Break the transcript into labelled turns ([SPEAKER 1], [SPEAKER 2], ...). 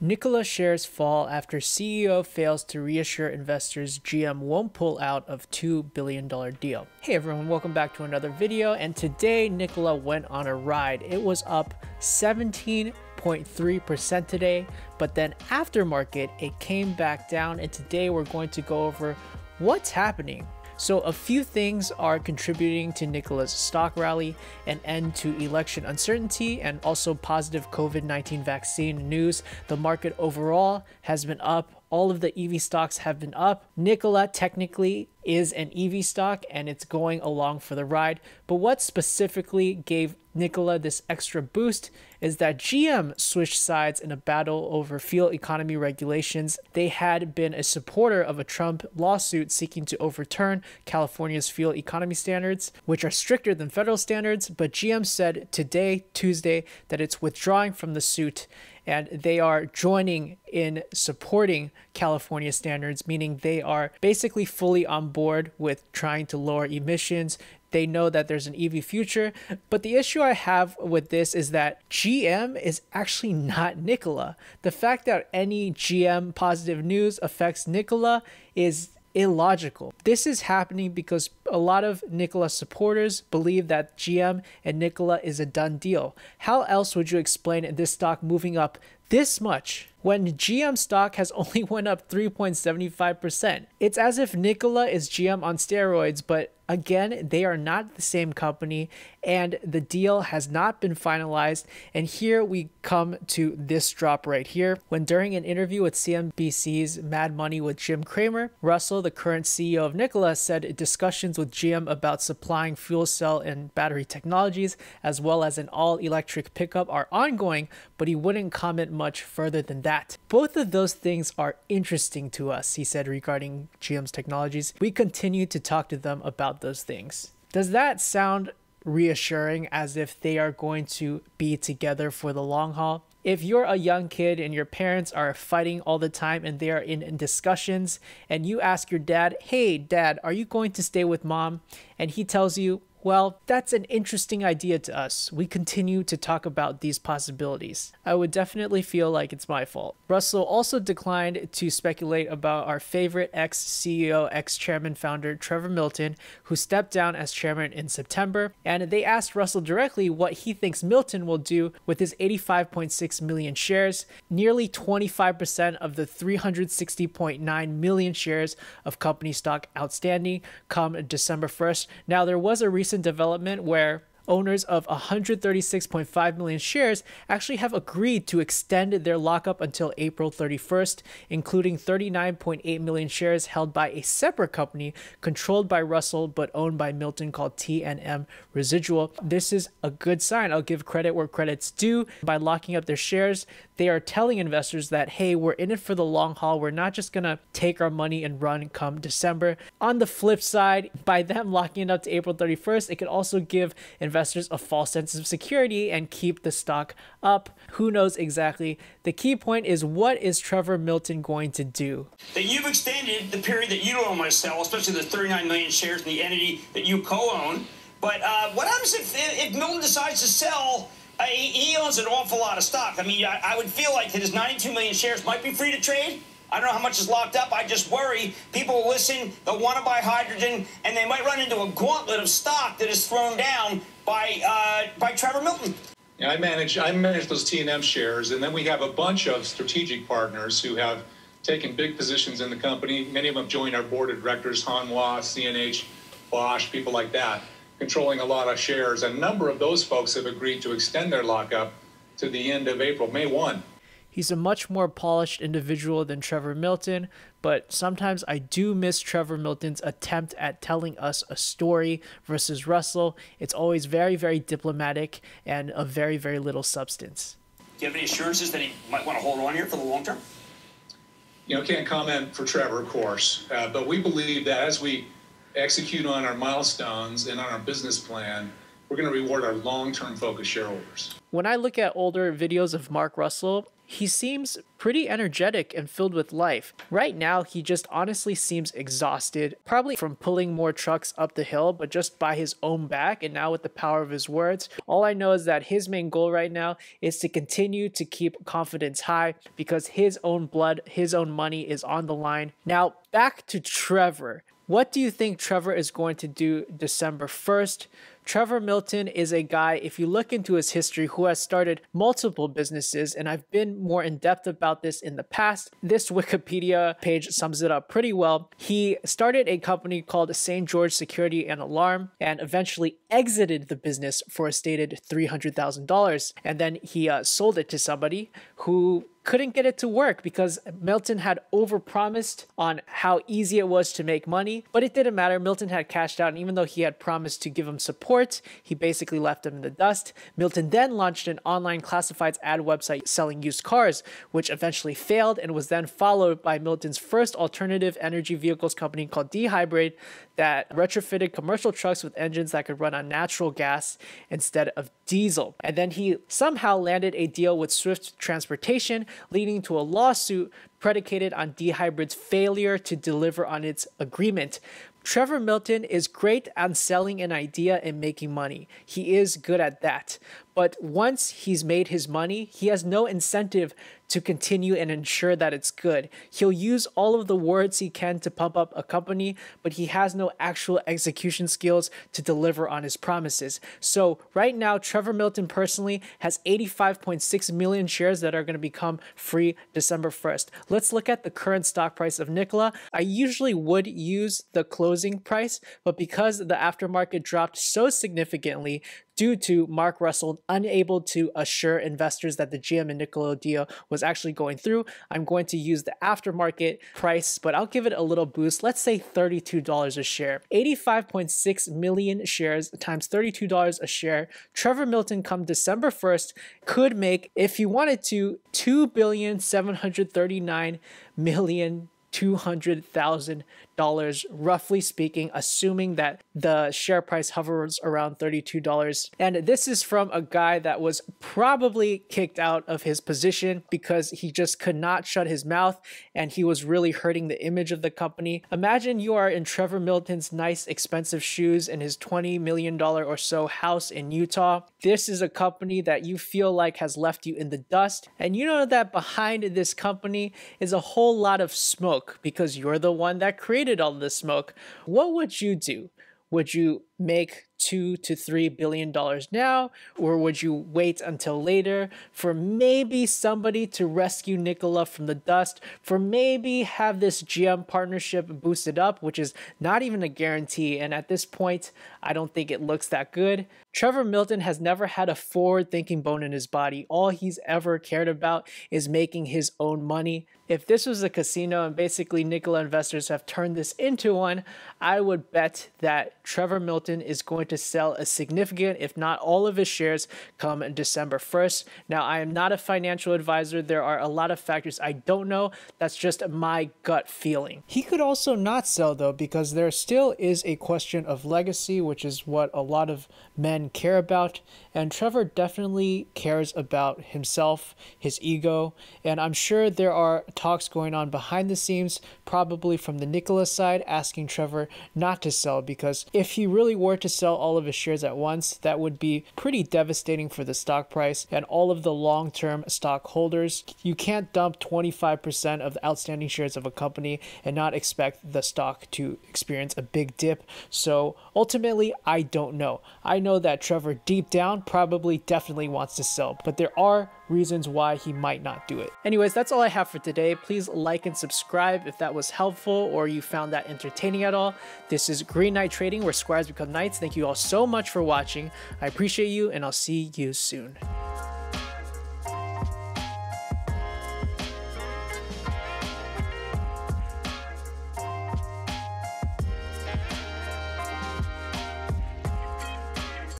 [SPEAKER 1] Nikola shares fall after CEO fails to reassure investors GM won't pull out of $2 billion deal. Hey everyone, welcome back to another video, and today Nikola went on a ride. It was up 17.3% today, but then after market it came back down, and today we're going to go over what's happening. So a few things are contributing to Nikola's stock rally: an end to election uncertainty and also positive COVID-19 vaccine news. The market overall has been up. All of the EV stocks have been up. Nikola technically is an EV stock and it's going along for the ride. But what specifically gave Nikola this extra boost is that GM switched sides in a battle over fuel economy regulations. They had been a supporter of a Trump lawsuit seeking to overturn California's fuel economy standards, which are stricter than federal standards. But GM said today, Tuesday, that it's withdrawing from the suit and they are joining in supporting California standards, meaning they are basically fully on board with trying to lower emissions. They know that there's an EV future, but the issue I have with this is that GM is actually not Nikola. The fact that any GM positive news affects Nikola is illogical. This is happening because a lot of Nikola supporters believe that GM and Nikola is a done deal. How else would you explain this stock moving up this much when GM stock has only went up 3.75%? It's as if Nikola is GM on steroids, but again, they are not the same company and the deal has not been finalized. And here we come to this drop right here. When during an interview with CNBC's Mad Money with Jim Cramer, Russell, the current CEO of Nikola, said discussions with GM about supplying fuel cell and battery technologies as well as an all-electric pickup are ongoing, but he wouldn't comment much further than that. Both of those things are interesting to us, he said regarding GM's technologies. We continue to talk to them about those things. Does that sound reassuring, as if they are going to be together for the long haul? If you're a young kid and your parents are fighting all the time and they are in discussions, and you ask your dad, "Hey dad, are you going to stay with mom?" and he tells you, "Well, that's an interesting idea to us. We continue to talk about these possibilities," I would definitely feel like it's my fault. Russell also declined to speculate about our favorite ex-CEO, ex-chairman founder Trevor Milton, who stepped down as chairman in September. And they asked Russell directly what he thinks Milton will do with his 85.6 million shares, nearly 25% of the 360.9 million shares of company stock outstanding come December 1st. Now, there was a recent development where owners of 136.5 million shares actually have agreed to extend their lockup until April 31st, including 39.8 million shares held by a separate company controlled by Russell but owned by Milton called TNM Residual. This is a good sign. I'll give credit where credit's due. By locking up their shares, they are telling investors that, hey, we're in it for the long haul. We're not just gonna take our money and run come December. On the flip side, by them locking it up to April 31st, it could also give investors a false sense of security and keep the stock up. Who knows exactly? The key point is, what is Trevor Milton going to do?
[SPEAKER 2] That you've extended the period that you don't want to sell, especially the 39 million shares in the entity that you co-own. But what happens if Milton decides to sell? He owns an awful lot of stock. I mean, I would feel like that his 92 million shares might be free to trade. I don't know how much is locked up. I just worry people will listen, they'll want to buy hydrogen, and they might run into a gauntlet of stock that is thrown down by Trevor Milton.
[SPEAKER 3] Yeah, I manage those T&M shares, and then we have a bunch of strategic partners who have taken big positions in the company. Many of them joined our board of directors, Hanwha, CNH, Bosch, people like that, controlling a lot of shares. A number of those folks have agreed to extend their lockup to the end of April, May 1.
[SPEAKER 1] He's a much more polished individual than Trevor Milton, but sometimes I do miss Trevor Milton's attempt at telling us a story versus Russell. It's always very, very diplomatic and of very, very little substance.
[SPEAKER 2] Do you have any assurances that he might want to hold on here for the long term?
[SPEAKER 3] You know, can't comment for Trevor, of course, but we believe that as we execute on our milestones and on our business plan, we're going to reward our long-term focused shareholders.
[SPEAKER 1] When I look at older videos of Mark Russell, he seems pretty energetic and filled with life. Right now, he just honestly seems exhausted, probably from pulling more trucks up the hill, but just by his own back and now with the power of his words. All I know is that his main goal right now is to continue to keep confidence high because his own blood, his own money is on the line. Now, back to Trevor. What do you think Trevor is going to do December 1st? Trevor Milton is a guy, if you look into his history, who has started multiple businesses, and I've been more in depth about this in the past. This Wikipedia page sums it up pretty well. He started a company called St. George Security and Alarm and eventually exited the business for a stated $300,000. And then he sold it to somebody who couldn't get it to work because Milton had overpromised on how easy it was to make money, but it didn't matter. Milton had cashed out, and even though he had promised to give him support, he basically left him in the dust. Milton then launched an online classifieds ad website selling used cars, which eventually failed and was then followed by Milton's first alternative energy vehicles company called DHybrid that retrofitted commercial trucks with engines that could run on natural gas instead of diesel. And then he somehow landed a deal with Swift Transportation, leading to a lawsuit predicated on DHybrid's failure to deliver on its agreement. Trevor Milton is great on selling an idea and making money. He is good at that. But once he's made his money, he has no incentive to continue and ensure that it's good. He'll use all of the words he can to pump up a company, but he has no actual execution skills to deliver on his promises. So right now, Trevor Milton personally has 85.6 million shares that are going to become free December 1st. Let's look at the current stock price of Nikola. I usually would use the closing price, but because the aftermarket dropped so significantly due to Mark Russell unable to assure investors that the GM and Nikola deal was actually going through, I'm going to use the aftermarket price, but I'll give it a little boost. Let's say $32 a share. 85.6 million shares times $32 a share. Trevor Milton come December 1st could make, if he wanted to, $2,739,200,000, roughly speaking, assuming that the share price hovers around $32. And this is from a guy that was probably kicked out of his position because he just could not shut his mouth and he was really hurting the image of the company. Imagine you are in Trevor Milton's nice expensive shoes in his $20 million or so house in Utah. This is a company that you feel like has left you in the dust, and you know that behind this company is a whole lot of smoke because you're the one that created all this smoke. What would you do? Would you make $2 to $3 billion now, or would you wait until later for maybe somebody to rescue Nikola from the dust, for maybe have this GM partnership boosted up, which is not even a guarantee, and at this point I don't think it looks that good. Trevor Milton has never had a forward-thinking bone in his body. All he's ever cared about is making his own money. If this was a casino and basically Nikola investors have turned this into one, I would bet that Trevor Milton is going to sell a significant, if not all of his shares, come December 1st. Now, I am not a financial advisor. There are a lot of factors I don't know. That's just my gut feeling. He could also not sell though, because there still is a question of legacy, which is what a lot of men care about. And Trevor definitely cares about himself, his ego, and I'm sure there are talks going on behind the scenes, probably from the Nikola side, asking Trevor not to sell, because if he really were to sell all of his shares at once, that would be pretty devastating for the stock price and all of the long-term stockholders. You can't dump 25% of the outstanding shares of a company and not expect the stock to experience a big dip. So ultimately, I don't know. I know that Trevor deep down probably definitely wants to sell, but there are reasons why he might not do it. Anyways, that's all I have for today. Please like and subscribe if that was helpful or you found that entertaining at all. This is Green Knight Trading, where Squires become Knights. Thank you all so much for watching. I appreciate you, and I'll see you soon.